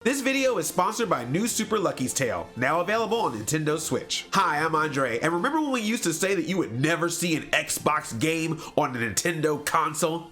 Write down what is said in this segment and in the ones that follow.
This video is sponsored by New Super Lucky's Tale, now available on Nintendo Switch. Hi, I'm Andre, and remember when we used to say that you would never see an Xbox game on a Nintendo console?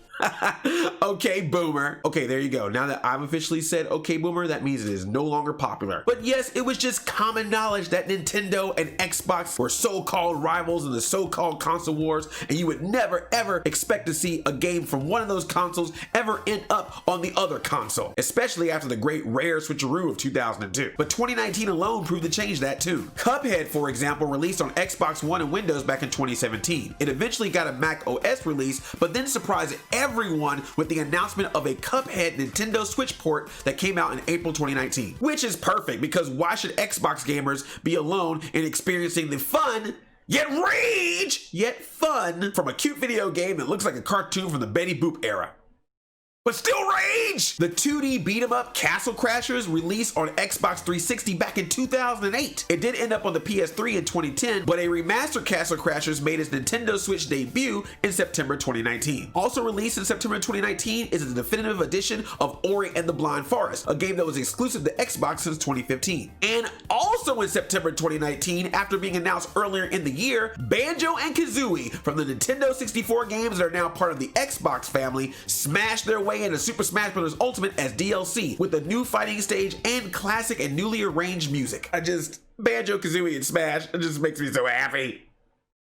Okay, boomer. Okay, there you go. Now that I've officially said okay, boomer, that means it is no longer popular. But yes, it was just common knowledge that Nintendo and Xbox were so-called rivals in the so-called console wars, and you would never ever expect to see a game from one of those consoles ever end up on the other console, especially after the great Rare switcheroo of 2002. But 2019 alone proved to change that too. Cuphead, for example, released on Xbox One and Windows back in 2017. It eventually got a Mac OS release, but then surprised everyone with the announcement of a Cuphead Nintendo Switch port that came out in April 2019. Which is perfect, because why should Xbox gamers be alone in experiencing the fun, yet rage, yet fun from a cute video game that looks like a cartoon from the Betty Boop era? But still rage! The 2D beat-em-up Castle Crashers released on Xbox 360 back in 2008. It did end up on the PS3 in 2010, but a remastered Castle Crashers made its Nintendo Switch debut in September 2019. Also released in September 2019 is a definitive edition of Ori and the Blind Forest, a game that was exclusive to Xbox since 2015. And also in September 2019, after being announced earlier in the year, Banjo-Kazooie from the Nintendo 64 games that are now part of the Xbox family smashed their way into Super Smash Bros. Ultimate as DLC with a new fighting stage and classic and newly arranged music. Banjo-Kazooie and Smash, it just makes me so happy.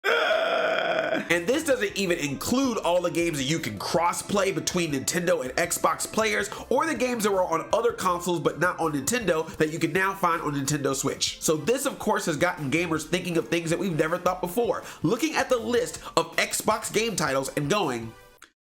And this doesn't even include all the games that you can cross-play between Nintendo and Xbox players, or the games that were on other consoles but not on Nintendo that you can now find on Nintendo Switch. So this, of course, has gotten gamers thinking of things that we've never thought before, looking at the list of Xbox game titles and going,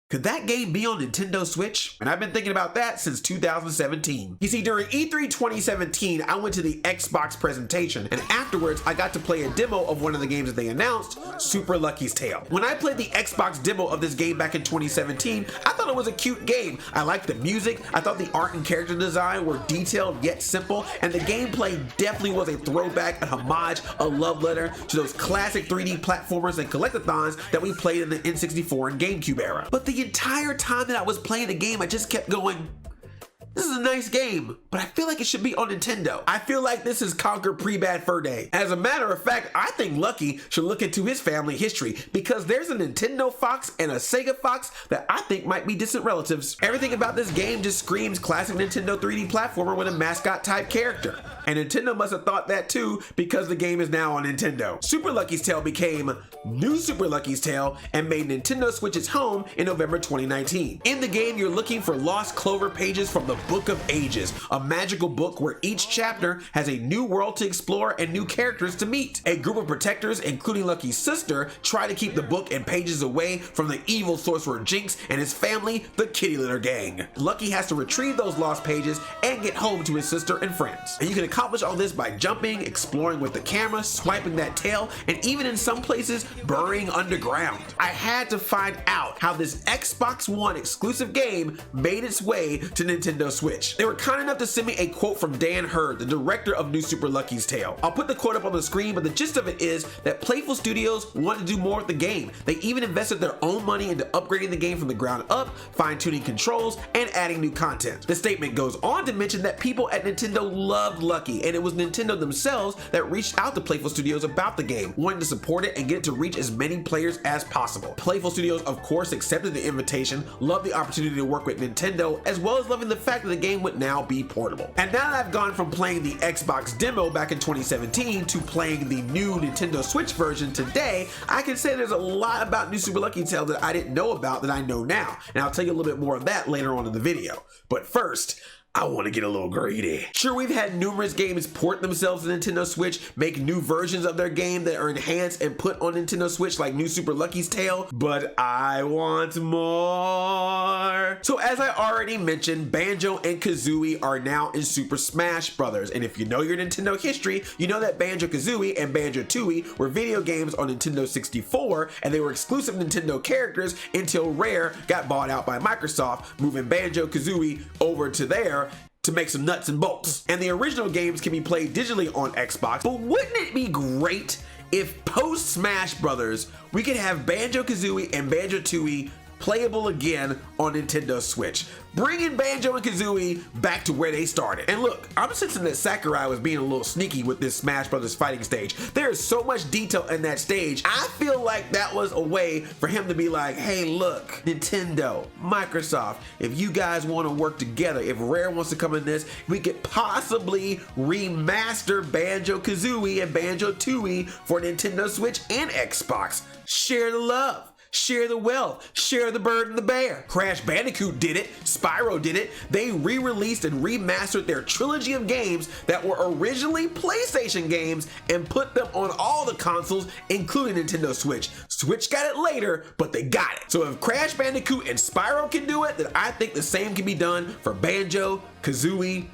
could that game be on Nintendo Switch? And I've been thinking about that since 2017. You see, during E3 2017, I went to the Xbox presentation, and afterwards, I got to play a demo of one of the games that they announced, Super Lucky's Tale. When I played the Xbox demo of this game back in 2017, I thought it was a cute game. I liked the music, I thought the art and character design were detailed yet simple, and the gameplay definitely was a throwback, a homage, a love letter to those classic 3D platformers and collectathons that we played in the N64 and GameCube era. But the entire time that I was playing the game, I just kept going, this is a nice game, but I feel like it should be on Nintendo. I feel like this is Conquer Pre-Bad Fur Day. As a matter of fact, I think Lucky should look into his family history, because there's a Nintendo Fox and a Sega Fox that I think might be distant relatives. Everything about this game just screams classic Nintendo 3D platformer with a mascot type character. And Nintendo must have thought that too, because the game is now on Nintendo. Super Lucky's Tale became New Super Lucky's Tale and made Nintendo Switch its home in November 2019. In the game, you're looking for lost clover pages from the Book of Ages, a magical book where each chapter has a new world to explore and new characters to meet. A group of protectors, including Lucky's sister, try to keep the book and pages away from the evil sorcerer Jinx and his family, the Kitty Litter Gang. Lucky has to retrieve those lost pages and get home to his sister and friends. And you can accomplish all this by jumping, exploring with the camera, swiping that tail, and even in some places, burrowing underground. I had to find out how this Xbox One exclusive game made its way to Nintendo Switch. They were kind enough to send me a quote from Dan Hurd, the director of New Super Lucky's Tale. I'll put the quote up on the screen, but the gist of it is that Playful Studios wanted to do more with the game. They even invested their own money into upgrading the game from the ground up, fine-tuning controls, and adding new content. The statement goes on to mention that people at Nintendo loved Lucky, and it was Nintendo themselves that reached out to Playful Studios about the game, wanting to support it and get it to reach as many players as possible. Playful Studios, of course, accepted the invitation, loved the opportunity to work with Nintendo, as well as loving the fact that the game would now be portable. And now that I've gone from playing the Xbox demo back in 2017 to playing the new Nintendo Switch version today, I can say there's a lot about New Super Lucky's Tale that I didn't know about that I know now, and I'll tell you a little bit more of that later on in the video. But first, I want to get a little greedy. Sure, we've had numerous games port themselves to Nintendo Switch, make new versions of their game that are enhanced and put on Nintendo Switch like New Super Lucky's Tale, but I want more. So as I already mentioned, Banjo-Kazooie are now in Super Smash Bros. And if you know your Nintendo history, you know that Banjo-Kazooie and Banjo-Tooie were video games on Nintendo 64, and they were exclusive Nintendo characters until Rare got bought out by Microsoft, moving Banjo-Kazooie over to there to make some nuts and bolts. And the original games can be played digitally on Xbox, but wouldn't it be great if post Smash Brothers we could have Banjo-Kazooie and Banjo-Tooie playable again on Nintendo Switch, bringing Banjo and Kazooie back to where they started. And look, I'm sensing that Sakurai was being a little sneaky with this Smash Brothers fighting stage. There is so much detail in that stage. I feel like that was a way for him to be like, hey, look, Nintendo, Microsoft, if you guys want to work together, if Rare wants to come in this, we could possibly remaster Banjo-Kazooie and Banjo-Tooie for Nintendo Switch and Xbox. Share the love. Share the wealth, share the bird and the bear. Crash Bandicoot did it, Spyro did it. They re-released and remastered their trilogy of games that were originally PlayStation games and put them on all the consoles, including Nintendo Switch. Switch got it later, but they got it. So if Crash Bandicoot and Spyro can do it, then I think the same can be done for Banjo, Kazooie,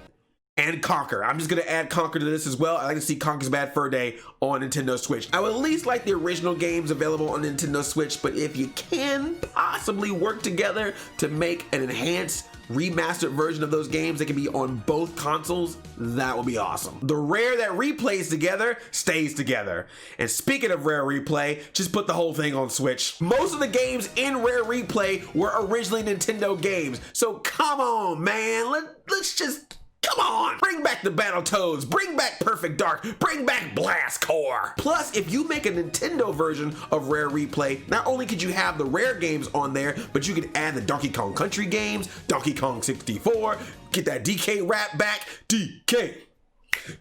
and Conker. I'm just gonna add Conker to this as well. I like to see Conker's Bad Fur Day on Nintendo Switch. I would at least like the original games available on Nintendo Switch, but if you can possibly work together to make an enhanced remastered version of those games that can be on both consoles, that would be awesome. The Rare that replays together stays together. And speaking of Rare Replay, just put the whole thing on Switch. Most of the games in Rare Replay were originally Nintendo games, so come on, man. Let's just come on, bring back the Battletoads, bring back Perfect Dark, bring back Blast Core. Plus, if you make a Nintendo version of Rare Replay, not only could you have the Rare games on there, but you could add the Donkey Kong Country games, Donkey Kong 64, get that DK rap back, DK.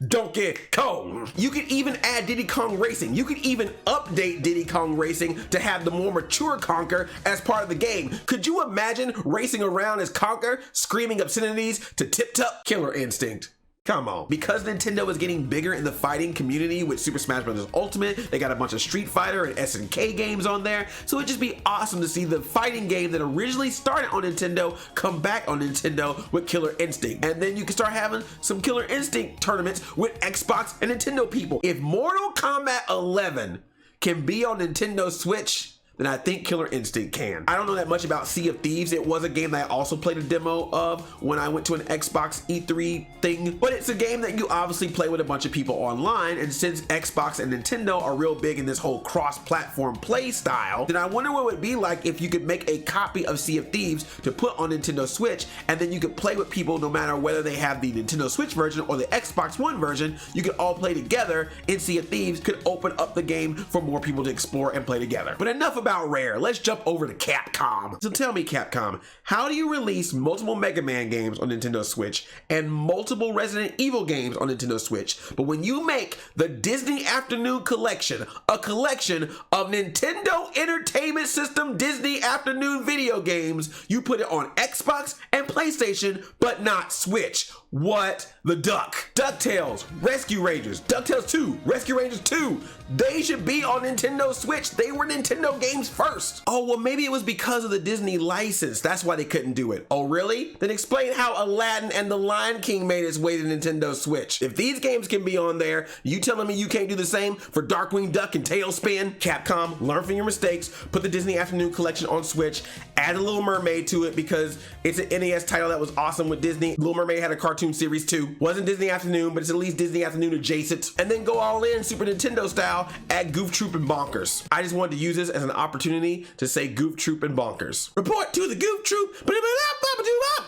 Donkey Kong. You could even add Diddy Kong Racing. You could even update Diddy Kong Racing to have the more mature Conker as part of the game. Could you imagine racing around as Conker, screaming obscenities to Tip Top? Killer Instinct. Come on. Because Nintendo is getting bigger in the fighting community with Super Smash Bros. Ultimate, they got a bunch of Street Fighter and SNK games on there, so it'd just be awesome to see the fighting game that originally started on Nintendo come back on Nintendo with Killer Instinct. And then you can start having some Killer Instinct tournaments with Xbox and Nintendo people. If Mortal Kombat 11 can be on Nintendo Switch, then I think Killer Instinct can. I don't know that much about Sea of Thieves. It was a game that I also played a demo of when I went to an Xbox E3 thing, but it's a game that you obviously play with a bunch of people online, and since Xbox and Nintendo are real big in this whole cross-platform play style, then I wonder what it would be like if you could make a copy of Sea of Thieves to put on Nintendo Switch, and then you could play with people no matter whether they have the Nintendo Switch version or the Xbox One version. You could all play together in Sea of Thieves, could open up the game for more people to explore and play together. But enough about Rare, let's jump over to Capcom. So tell me, Capcom, how do you release multiple Mega Man games on Nintendo Switch and multiple Resident Evil games on Nintendo Switch, but when you make the Disney Afternoon Collection, a collection of Nintendo Entertainment System Disney Afternoon video games, you put it on Xbox and PlayStation, but not Switch? What the duck? DuckTales, Rescue Rangers, DuckTales 2, Rescue Rangers 2, they should be on Nintendo Switch. They were Nintendo games first. Oh, well, maybe it was because of the Disney license. That's why they couldn't do it. Oh, really? Then explain how Aladdin and the Lion King made its way to Nintendo Switch. If these games can be on there, you telling me you can't do the same for Darkwing Duck and Tailspin? Capcom, learn from your mistakes, put the Disney Afternoon Collection on Switch, add a Little Mermaid to it because it's an NES title that was awesome with Disney. Little Mermaid had a cartoon series too. Wasn't Disney Afternoon, but it's at least Disney Afternoon adjacent. And then go all in Super Nintendo style, add Goof Troop and Bonkers. I just wanted to use this as an opportunity to say Goof Troop and Bonkers. Report to the Goof Troop.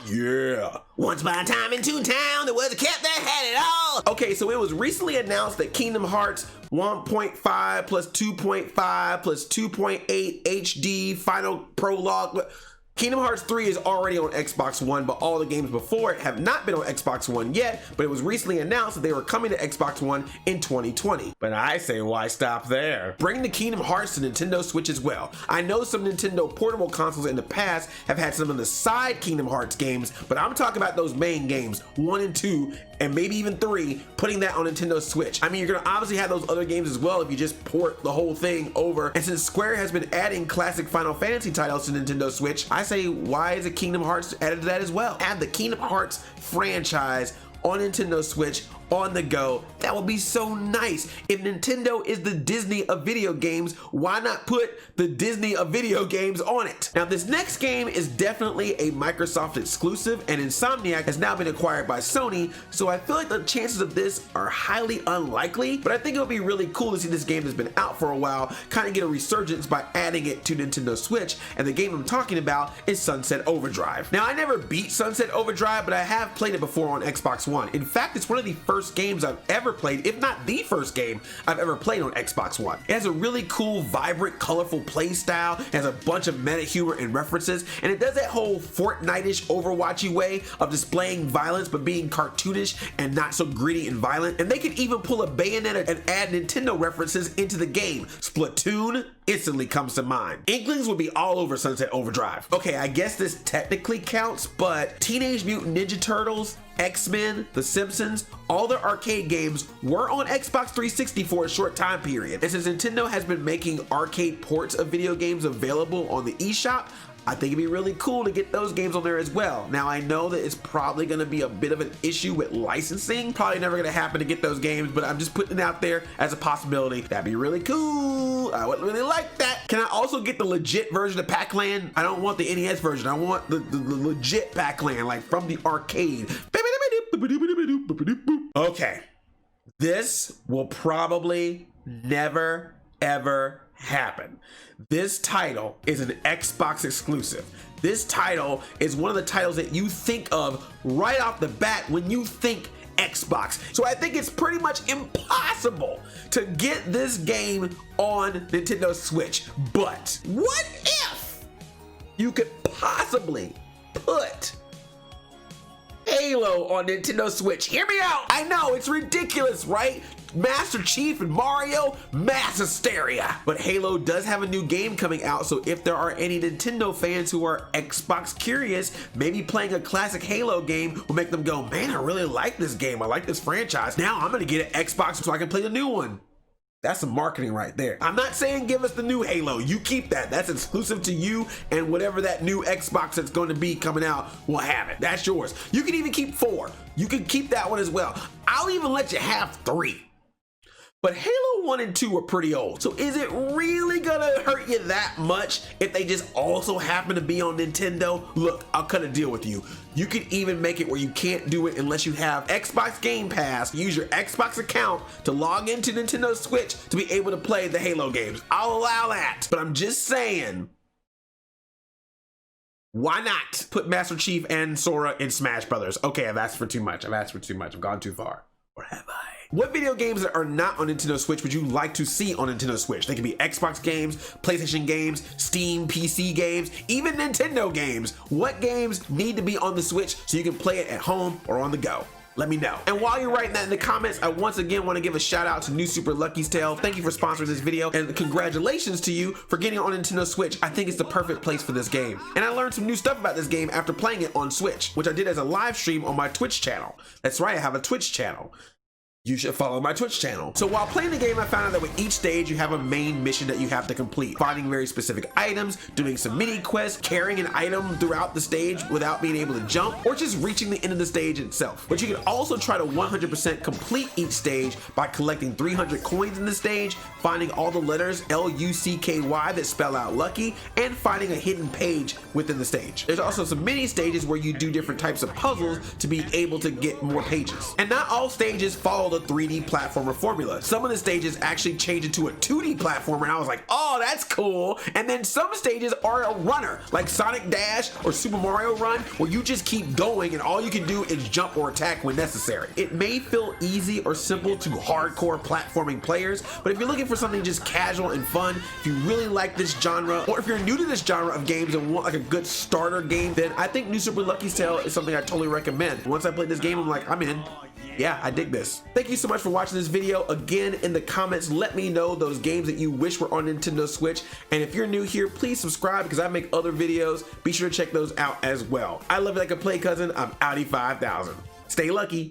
Yeah. Once upon a time in Toontown, there was a cat that had it all. Okay, so it was recently announced that Kingdom Hearts 1.5 plus 2.5 plus 2.8 HD Final Prologue. Kingdom Hearts 3 is already on Xbox One, but all the games before it have not been on Xbox One yet, but it was recently announced that they were coming to Xbox One in 2020. But I say, why stop there? Bring the Kingdom Hearts to Nintendo Switch as well. I know some Nintendo portable consoles in the past have had some of the side Kingdom Hearts games, but I'm talking about those main games, 1 and 2, and maybe even 3, putting that on Nintendo Switch. I mean, you're gonna obviously have those other games as well if you just port the whole thing over. And since Square has been adding classic Final Fantasy titles to Nintendo Switch, I say, why is it Kingdom Hearts added to that as well? Add the Kingdom Hearts franchise on Nintendo Switch on the go. That would be so nice. If Nintendo is the Disney of video games, why not put the Disney of video games on it? Now, this next game is definitely a Microsoft exclusive, and Insomniac has now been acquired by Sony, so I feel like the chances of this are highly unlikely, but I think it would be really cool to see this game that's been out for a while kind of get a resurgence by adding it to Nintendo Switch, and the game I'm talking about is Sunset Overdrive. Now, I never beat Sunset Overdrive, but I have played it before on Xbox One. In fact, it's one of the first games I've ever played, if not the first game I've ever played on Xbox One. It has a really cool, vibrant, colorful play style, it has a bunch of meta humor and references, and it does that whole Fortnite-ish, Overwatchy way of displaying violence but being cartoonish and not so gritty and violent. And they can even pull a Bayonetta and add Nintendo references into the game. Splatoon instantly comes to mind. Inklings would be all over Sunset Overdrive. Okay, I guess this technically counts, but Teenage Mutant Ninja Turtles, X-Men, The Simpsons, all their arcade games were on Xbox 360 for a short time period. And since Nintendo has been making arcade ports of video games available on the eShop, I think it'd be really cool to get those games on there as well. Now, I know that it's probably gonna be a bit of an issue with licensing. Probably never gonna happen to get those games, but I'm just putting it out there as a possibility. That'd be really cool. I would really like that. Can I also get the legit version of Pac-Land? I don't want the NES version. I want the legit Pac-Land, like from the arcade. Okay, this will probably never, ever happen. This title is an Xbox exclusive. This title is one of the titles that you think of right off the bat when you think Xbox. So I think it's pretty much impossible to get this game on Nintendo Switch. But what if you could possibly put Halo on Nintendo Switch? Hear me out. I know it's ridiculous, right? Master Chief and Mario, mass hysteria. But Halo does have a new game coming out, so if there are any Nintendo fans who are Xbox curious, maybe playing a classic Halo game will make them go, man, I really like this game. I like this franchise. Now I'm gonna get an Xbox so I can play the new one. That's some marketing right there. I'm not saying give us the new Halo. You keep that. That's exclusive to you, and whatever that new Xbox that's going to be coming out will have it. That's yours. You can even keep 4. You can keep that one as well. I'll even let you have 3. But Halo 1 and 2 are pretty old, so is it really gonna hurt you that much if they just also happen to be on Nintendo? Look, I'll cut a deal with you. You can even make it where you can't do it unless you have Xbox Game Pass. Use your Xbox account to log into Nintendo Switch to be able to play the Halo games. I'll allow that, but I'm just saying, why not put Master Chief and Sora in Smash Brothers? Okay, I've asked for too much. I've gone too far. Or have I? What video games that are not on Nintendo Switch would you like to see on Nintendo Switch? They can be Xbox games, PlayStation games, Steam, PC games, even Nintendo games. What games need to be on the Switch so you can play it at home or on the go? Let me know. And while you're writing that in the comments, I once again want to give a shout out to New Super Lucky's Tale. Thank you for sponsoring this video, and congratulations to you for getting it on Nintendo Switch. I think it's the perfect place for this game. And I learned some new stuff about this game after playing it on Switch, which I did as a live stream on my Twitch channel. That's right, I have a Twitch channel. You should follow my Twitch channel. So while playing the game, I found out that with each stage, you have a main mission that you have to complete. Finding very specific items, doing some mini quests, carrying an item throughout the stage without being able to jump, or just reaching the end of the stage itself. But you can also try to 100% complete each stage by collecting 300 coins in the stage, finding all the letters L-U-C-K-Y that spell out lucky, and finding a hidden page within the stage. There's also some mini stages where you do different types of puzzles to be able to get more pages. And not all stages follow the 3D platformer formula. Some of the stages actually change into a 2D platformer, and I was like, oh, that's cool. And then some stages are a runner, like Sonic Dash or Super Mario Run, where you just keep going and all you can do is jump or attack when necessary. It may feel easy or simple to hardcore platforming players, but if you're looking for something just casual and fun, if you really like this genre, or if you're new to this genre of games and want like a good starter game, then I think New Super Lucky's Tale is something I totally recommend. Once I played this game, I'm like, I'm in. Yeah, I dig this. Thank you so much for watching this video. Again, in the comments, let me know those games that you wish were on Nintendo Switch. And if you're new here, please subscribe because I make other videos. Be sure to check those out as well. I love it like a play cousin. I'm Audi 5000. Stay lucky.